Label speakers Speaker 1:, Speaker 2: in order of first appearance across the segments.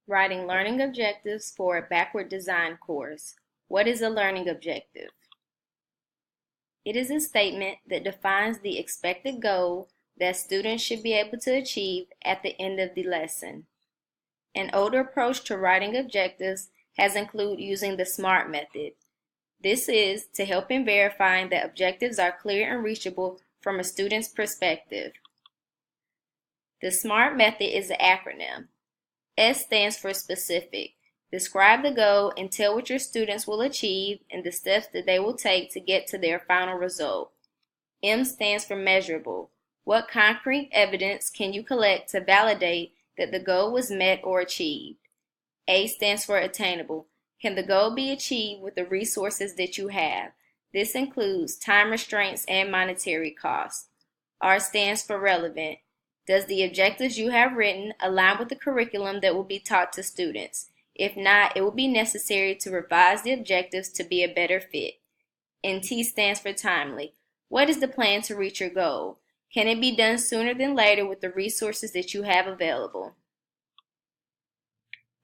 Speaker 1: Writing learning objectives for a backward design course. What is a learning objective? It is a statement that defines the expected goal that students should be able to achieve at the end of the lesson. An older approach to writing objectives has included using the SMART method. This is to help in verifying that objectives are clear and reachable from a student's perspective. The SMART method is an acronym. S stands for specific. Describe the goal and tell what your students will achieve and the steps that they will take to get to their final result. M stands for measurable. What concrete evidence can you collect to validate that the goal was met or achieved? A stands for attainable. Can the goal be achieved with the resources that you have? This includes time restraints and monetary costs. R stands for relevant. Does the objectives you have written align with the curriculum that will be taught to students? If not, it will be necessary to revise the objectives to be a better fit. And T stands for timely. What is the plan to reach your goal? Can it be done sooner than later with the resources that you have available?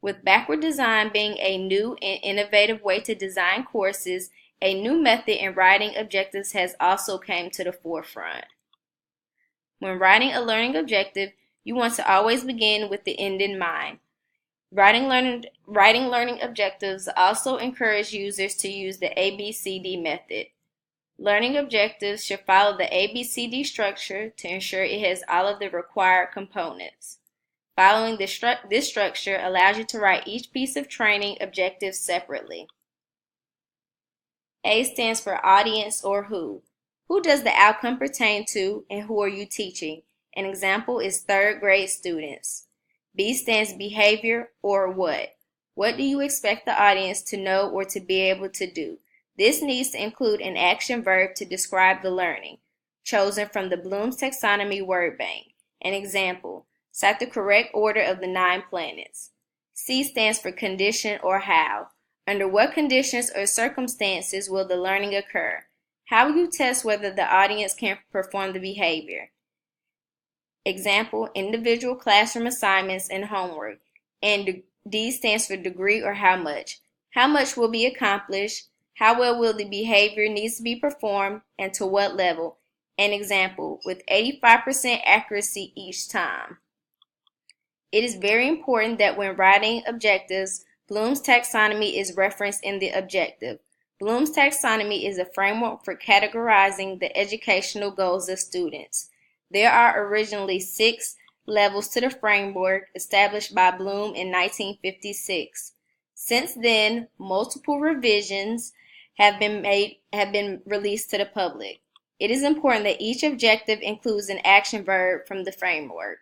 Speaker 1: With backward design being a new and innovative way to design courses, a new method in writing objectives has also come to the forefront. When writing a learning objective, you want to always begin with the end in mind. Writing learning objectives also encourage users to use the ABCD method. Learning objectives should follow the ABCD structure to ensure it has all of the required components. Following this structure allows you to write each piece of training objective separately. A stands for audience or who. Who does the outcome pertain to and who are you teaching? An example is third grade students. B stands behavior or what. What do you expect the audience to know or to be able to do? This needs to include an action verb to describe the learning, chosen from the Bloom's Taxonomy word bank. An example, cite the correct order of the 9 planets. C stands for condition or how. Under what conditions or circumstances will the learning occur? How will you test whether the audience can perform the behavior? Example, individual classroom assignments and homework. And D stands for degree or how much. How much will be accomplished? How well will the behavior needs to be performed and to what level? An example, with 85% accuracy each time. It is very important that when writing objectives, Bloom's Taxonomy is referenced in the objective. Bloom's Taxonomy is a framework for categorizing the educational goals of students. There are originally 6 levels to the framework established by Bloom in 1956. Since then, multiple revisions have been released to the public. It is important that each objective includes an action verb from the framework.